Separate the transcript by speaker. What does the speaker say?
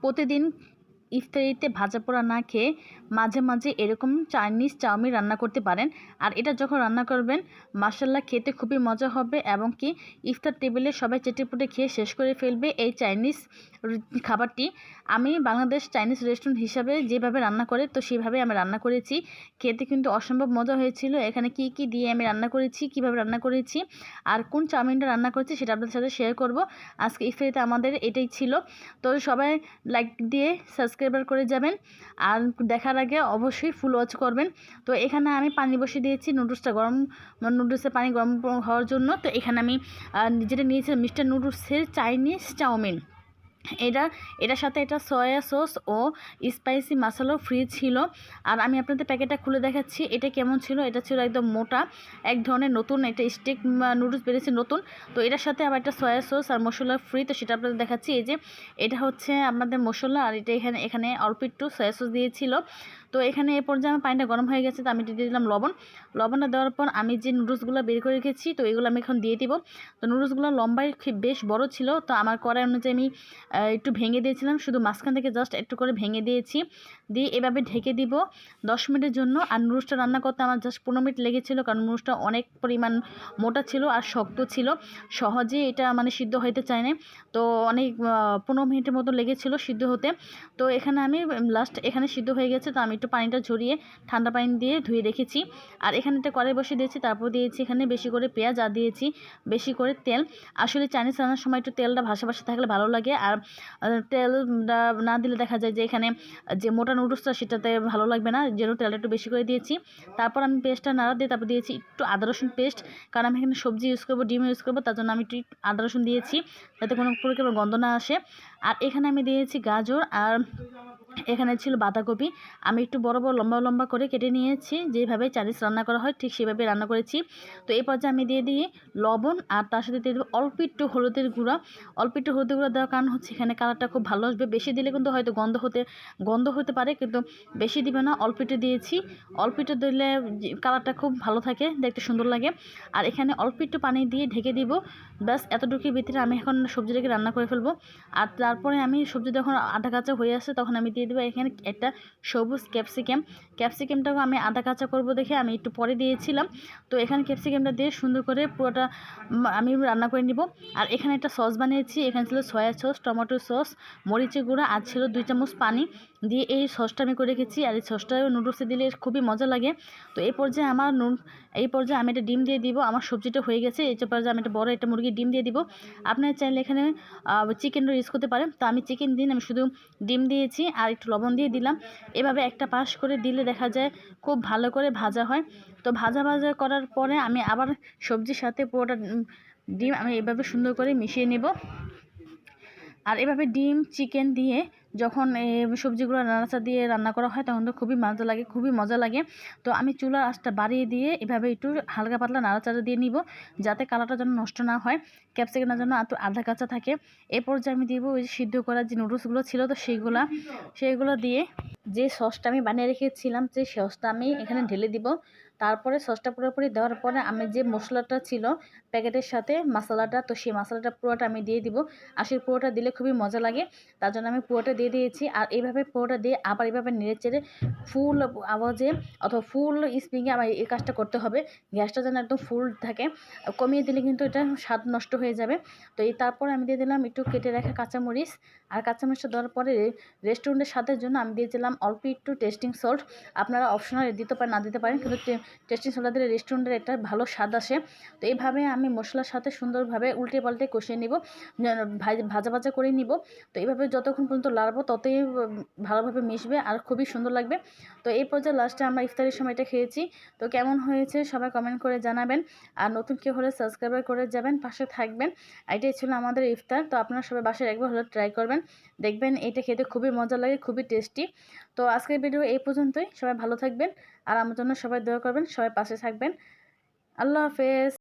Speaker 1: প্রতিদিন ইফতারিতে ভাজা পোড়া না খেয়ে মাঝে মাঝে এরকম চাইনিজ চাউমিন রান্না করতে পারেন। আর এটা যখন রান্না করবেন মাশাআল্লাহ খেতে খুবই মজা হবে, এবং কি ইফতার টেবিলে সবাই চেটেপুটে খেয়ে শেষ করে ফেলবে এই চাইনিজ খাবারটি। আমি বাংলাদেশ চাইনিজ রেস্টুরেন্ট হিসাবে যেভাবে রান্না করে তো সেভাবে আমি রান্না করেছি। খেতে কিন্তু অসম্ভব মজা হয়েছিল। এখানে কি কি দিয়ে আমি রান্না করেছি, কিভাবে রান্না করেছি, আর কোন চাউমিনটা রান্না করেছি সেটা আপনাদের সাথে শেয়ার করব। আজকে ইফতারিতে আমাদের এটাই ছিল। তো সবাই লাইক দিয়ে সাবস্ক্রাইবার করে যাবেন, আর দেখার আগে অবশ্যই ফুল ওয়াচ করবেন। তো এখানে আমি পানি বসিয়ে দিয়েছি নুডলসটা গরম, নুডলসের পানি গরম হওয়ার জন্য। তো এখানে আমি যেটা নিয়েছিলাম মিস্টার নুডলসের চাইনিজ চাউমিন, এটার সাথে এটা সয়া সস ও স্পাইসি মশলাও ফ্রি ছিল। আর আমি আপনাদের প্যাকেটটা খুলে দেখাচ্ছি এটা কেমন ছিল। এটা ছিল একদম মোটা, এক ধরনের নতুন, এটা স্টিক নুডলস বেরিয়েছে নতুন। তো এটার সাথে আবার একটা সয়া সস আর মশলা ফ্রি। তো সেটা আপনাদের দেখাচ্ছি। এই যে এটা হচ্ছে আপনাদের মশলা, আর এটা এখানে অল্প একটু সয়া সস দিয়েছিল। তো এখানে এ পর্যায়ে আমার পানিটা গরম হয়ে গেছে, তো আমি দিয়ে দিলাম লবণটা দেওয়ার পর আমি যে নুডলসগুলো বের করে রেখেছি তো এগুলো আমি এখন দিয়ে দিব। তো নুডলসগুলো লম্বায় বেশ বড় ছিল, তো আমার কড়াই অনুযায়ী আমি একটু ভেঙে দিয়েছিলাম, শুধু মাঝখান থেকে জাস্ট একটু করে ভেঙে দিয়েছি। দিয়ে এভাবে ঢেকে দিব 10 মিনিটের জন্য। আর নুডলসটা রান্না করতে আমার জাস্ট 15 মিনিট লেগেছিল, কারণ নুডলসটা অনেক পরিমাণ মোটা ছিল আর শক্ত ছিল, সহজে এটা মানে সিদ্ধ হইতে চায় না। তো অনেক 15 মিনিটের মতো লেগেছিল সিদ্ধ হতে। তো এখানে আমি এখানে সিদ্ধ হয়ে গেছে, তো আমি একটু পানিটা ঝরিয়ে ঠান্ডা পানি দিয়ে ধুয়ে রেখেছি। আর এখানে একটা কড়াই বসিয়ে দিয়েছি, তারপর দিয়েছি এখানে বেশি করে পেঁয়াজ, আর দিয়েছি বেশি করে তেল। আসলে চাইনিজ রান্নার সময় একটু তেলটা ভাসা ভাসা থাকলে ভালো লাগে, আর তেলটা না দিলে দেখা যায় যে এখানে যে মোটা নুডলসটা সেটাতে ভালো লাগবে না, যেন তেলটা একটু বেশি করে দিয়েছি। তারপর আমি পেস্টটা নাড়া দিয়ে তারপর দিয়েছি একটু আদা রসুন পেস্ট, কারণ আমি এখানে সবজি ইউজ করবো, ডিম ইউজ করবো, তার জন্য আমি একটু আদা রসুন দিয়েছি যাতে কোনো প্রকার গন্ধ না আসে। আর এখানে আমি দিয়েছি গাজর, আর এখানে ছিল বাঁধাকপি। আমি একটু বড় বড় লম্বা লম্বা করে কেটে নিয়েছি, যেভাবে চাইনিজ রান্না করা হয় ঠিক সেভাবে রান্না করেছি। তো এই পর্যায়ে আমি দিয়ে দিই লবণ, আর তার সাথে দিয়ে দেবো অল্প একটু হলুদের গুঁড়া। অল্প একটু হলুদের গুঁড়া দেওয়ার কারণ হচ্ছে এখানে কালারটা খুব ভালো আসবে। বেশি দিলে কিন্তু হয়তো গন্ধ হতে পারে, কিন্তু বেশি দিবে না, অল্প একটু দিয়েছি। অল্প একটু দিলে কালারটা খুব ভালো থাকে, দেখতে সুন্দর লাগে। আর এখানে অল্প একটু পানি দিয়ে ঢেকে দিব। ব্যাস এতটুকুর ভিতরে আমি এখন সবজিটাকে রান্না করে ফেলবো। আর তারপরে আমি সবজি যখন আধা কাঁচা হয়ে আসে তখন আমি দিয়ে দেবো এখানে একটা সবুজ ক্যাপসিকামটাকে আমি আধা কাঁচা করব দেখে আমি একটু পরে দিয়েছিলাম। তো এখানে ক্যাপসিকামটা দিয়ে সুন্দর করে পুরোটা আমি রান্না করে নিব। আর এখানে একটা সস বানিয়েছি, এখানে ছিল সয়া সস, টমেটো সস, মরিচের গুঁড়া, আর ছিল 2 চামচ পানি দিয়ে এই সসটা আমি করে রেখেছি। আর এই সসটা নুডলসে দিলে খুবই মজা লাগে। তো এই পর্যায়ে আমি একটা ডিম দিয়ে দিব। আমার সবজিটা হয়ে গেছে, এই পর্যায়ে আমি একটা বড় একটা মুরগির ডিম দিয়ে দিব। আপনারা চাইলে এখানে চিকেনও ইউজ করতে পারেন। তো আমি চিকেন দিন আমি শুধু ডিম দিয়েছি আর একটু লবণ দিয়ে দিলাম। এভাবে একটা পাশ করে দিলে দেখা যায় খুব ভালো করে ভাজা হয়। তো ভাজা করার পরে আমি আবার সবজির সাথে পুরোটা ডিম আমি এভাবে সুন্দর করে মিশিয়ে নেব। আর এভাবে ডিম চিকেন দিয়ে যখন সবজিগুলো নাড়াচা দিয়ে রান্না করা হয় তখন তো খুবই মজা লাগে। তো আমি চুলার আঁচটা বাড়িয়ে দিয়ে এভাবে একটু হালকা পাতলা নাড়াচাড়া দিয়ে নিব, যাতে কালারটা যেন নষ্ট না হয়, ক্যাপসিকামটা যেন আধা কাঁচা থাকে। এরপর যে আমি দিব ওই সিদ্ধ করা যে নুডলসগুলো ছিল, তো সেইগুলো দিয়ে যে সসটা আমি বানিয়ে রেখেছিলাম সেই সসটা আমি এখানে ঢেলে দিব। তারপরে সসটা পুরোপুরি দেওয়ার পরে আমি যে মশলাটা ছিল প্যাকেটের সাথে মশলাটা, তো সেই মশলাটা পুরোটা আমি দিয়ে দিব। আর সেই পুরোটা দিলে খুবই মজা লাগে, তার জন্য আমি পুরোটা দিয়ে দিয়েছি। আর এইভাবে পুরোটা দিয়ে আবার এইভাবে নেড়েচেড়ে ফুল আওয়াজে অথবা ফুল স্পিডে আমার এই কাজটা করতে হবে। গ্যাসটা যেন একদম ফুল থাকে, কমিয়ে দিলে কিন্তু এটা স্বাদ নষ্ট হয়ে যাবে। তো তারপরে আমি দিয়ে দিলাম একটু কেটে রাখা কাঁচামরিচ। আর কাঁচামরিচটা দেওয়ার পরে রেস্টুরেন্টের স্বাদের জন্য আমি দিয়েছিলাম অল্প একটু টেস্টিং সল্ট। আপনারা অপশনাল দিতে পারেন না দিতে পারেন, কিন্তু টেস্টিং সল্টটা দিলে রেস্টুরেন্টের একটা ভালো স্বাদ আসে। তো এইভাবে আমি মশলার সাথে সুন্দরভাবে উল্টে পাল্টে কষিয়ে নিব, ভাজা করে নিব। তো এইভাবে যতক্ষণ পর্যন্ত লাড়বো ততই ভালোভাবে মিশবে আর খুবই সুন্দর লাগবে। তো এই পর্যায়ে লাস্টে আমরা ইফতারের সময়টা খেয়েছি। তো কেমন হয়েছে সবাই কমেন্ট করে জানাবেন। আর নতুন কেউ হলে সাবস্ক্রাইব করে যাবেন, পাশে থাকবেন। এটাই ছিল আমাদের ইফতার। তো আপনারা সবাই বাসায় একবার হলে ট্রাই করবেন, দেখবেন এটা খেতে খুবই মজা লাগে, খুবই টেস্টি। তো আজকের ভিডিও এই পর্যন্তই। সবাই ভালো থাকবেন আর আমার জন্য সবাই দোয়া করবেন, সবাই পাশে থাকবেন। আল্লাহ হাফেজ।